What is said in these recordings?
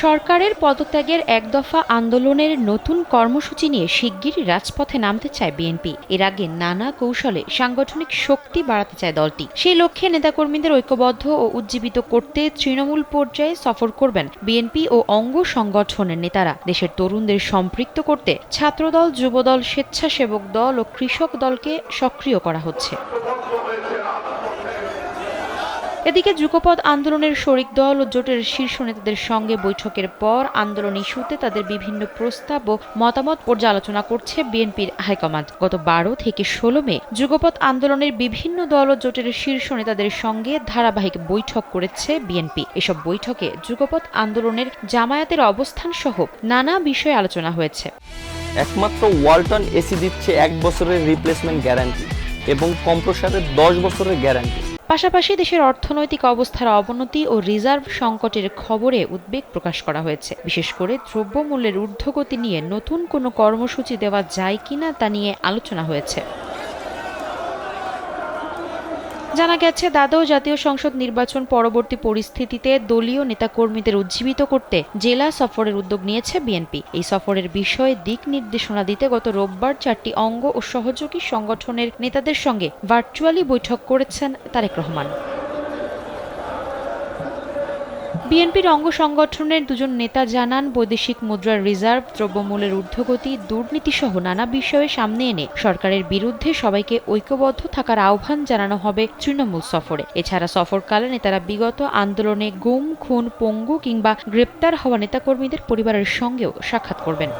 সরকারের পদত্যাগের এক দফা আন্দোলনের নতুন কর্মসূচি নিয়ে শিগগিরই রাজপথে নামতে চায় বিএনপি। এর আগে নানা কৌশলে সাংগঠনিক শক্তি বাড়াতে চায় দলটি। সেই লক্ষ্যে নেতাকর্মীদের ঐক্যবদ্ধ ও উজ্জীবিত করতে তৃণমূল পর্যায়ে সফর করবেন বিএনপি ও অঙ্গ সংগঠনের নেতারা। দেশের তরুণদের সম্পৃক্ত করতে ছাত্রদল, যুবদল, স্বেচ্ছাসেবক দল ও কৃষক দলকে সক্রিয় করা হচ্ছে। এদিকে যুগপৎ আন্দোলনের শরিক দল ও জোটের শীর্ষ নেতাদের সঙ্গে বৈঠকের পর আন্দোলন ইস্যুতে তাদের বিভিন্ন প্রস্তাব ও মতামত পর্যালোচনা করছে বিএনপির হাইকমান্ড। গত 12 থেকে 16 মে যুগপৎ আন্দোলনের বিভিন্ন দল ও জোটের শীর্ষ নেতাদের সঙ্গে ধারাবাহিক বৈঠক করেছে বিএনপি। এসব বৈঠকে যুগপৎ আন্দোলনের জামায়াতের অবস্থান সহ নানা বিষয়ে আলোচনা হয়েছে। একমাত্র ওয়ালটন এসি দিচ্ছে 1 বছরের রিপ্লেসমেন্ট গ্যারান্টি এবং কম্প্রেসরের 10 বছরের গ্যারান্টি। পাশাপাশি দেশের অর্থনৈতিক অবস্থার অবনতি ও রিজার্ভ সংকটের খবরে উদ্বেগ প্রকাশ করা হয়েছে। বিশেষ করে দ্রব্যমূল্যের ঊর্ধ্বগতি নিয়ে নতুন কোনো কর্মসূচি দেওয়া যায় কিনা তা নিয়ে আলোচনা হয়েছে। জানা গেছে, দ্বাদশ জাতীয় সংসদ নির্বাচন পরবর্তী পরিস্থিতিতে দলীয় নেতাকর্মীদের উজ্জীবিত করতে জেলা সফরের উদ্যোগ নিয়েছে বিএনপি। এই সফরের বিষয়ে দিক নির্দেশনা দিতে গত রোববার 4টি অঙ্গ ও সহযোগী সংগঠনের নেতাদের সঙ্গে ভার্চুয়ালি বৈঠক করেছেন তারেক রহমান। বিএনপির অঙ্গ সংগঠনের দুজন নেতা জানান, বৈদেশিক মুদ্রার রিজার্ভ, দ্রব্যমূল্যের ঊর্ধ্বগতি, দুর্নীতিসহ নানা বিষয়ে সামনে এনে সরকারের বিরুদ্ধে সবাইকে ঐক্যবদ্ধ থাকার আহ্বান জানানো হবে তৃণমূল সফরে। এছাড়া সফরকালে নেতারা বিগত আন্দোলনে গুম, খুন, পঙ্গু কিংবা গ্রেপ্তার হওয়া নেতাকর্মীদের পরিবারের সঙ্গেও সাক্ষাৎ করবেন।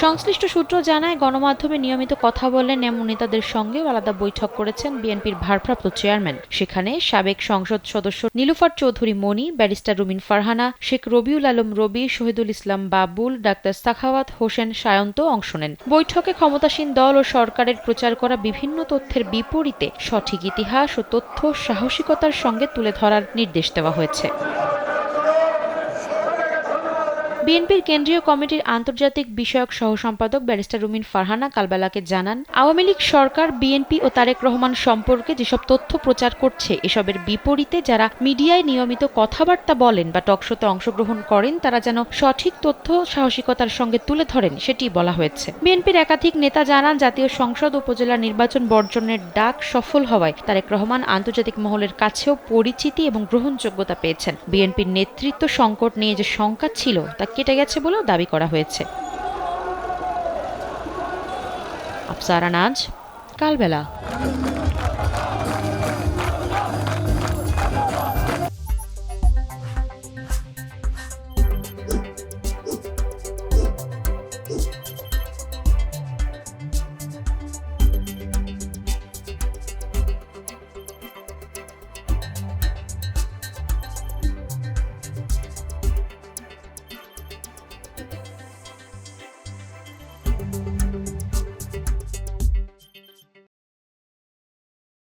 সংশ্লিষ্ট সূত্র জানায়, গণমাধ্যমে নিয়মিত কথা বলেন এমন নেতাদের সঙ্গেও আলাদা বৈঠক করেছেন বিএনপির ভারপ্রাপ্ত চেয়ারম্যান। সেখানে সাবেক সংসদ সদস্য নীলুফার চৌধুরী মনি, ব্যারিস্টার রুমিন ফারহানা, শেখ রবিউল আলম রবি, শহীদুল ইসলাম বাবুল, ডাক্তার সাখাওয়াত হোসেন সায়ন্ত অংশ নেন। বৈঠকে ক্ষমতাসীন দল ও সরকারের প্রচার করা বিভিন্ন তথ্যের বিপরীতে সঠিক ইতিহাস ও তথ্য সাহসিকতার সঙ্গে তুলে ধরার নির্দেশ দেওয়া হয়েছে। বিএনপির কেন্দ্রীয় কমিটির আন্তর্জাতিক বিষয়ক সহ সম্পাদক ব্যারিস্টার রুমিন ফারহানা কালবেলাকে জানান, আওয়ামী লীগ সরকার বিএনপি ও তারেক রহমান সম্পর্কে যেসব তথ্য প্রচার করছে, এসবের বিপরীতে যারা মিডিয়ায় নিয়মিত কথাবার্তা বলেন বা টকশোতে অংশগ্রহণ করেন, তারা যেন সঠিক তথ্য সাহসিকতার সঙ্গে তুলে ধরেন, সেটি বলা হয়েছে। বিএনপির একাধিক নেতা জানান, জাতীয় সংসদ উপজেলা নির্বাচন বর্জনের ডাক সফল হওয়ায় তারেক রহমান আন্তর্জাতিক মহলের কাছেও পরিচিতি এবং গ্রহণযোগ্যতা পেয়েছেন। বিএনপির নেতৃত্ব সংকট নিয়ে যে শঙ্কা ছিল তা কেটে গেছে বলেও দাবি করা হয়েছে। আফসারা নাজ, কালবেলা।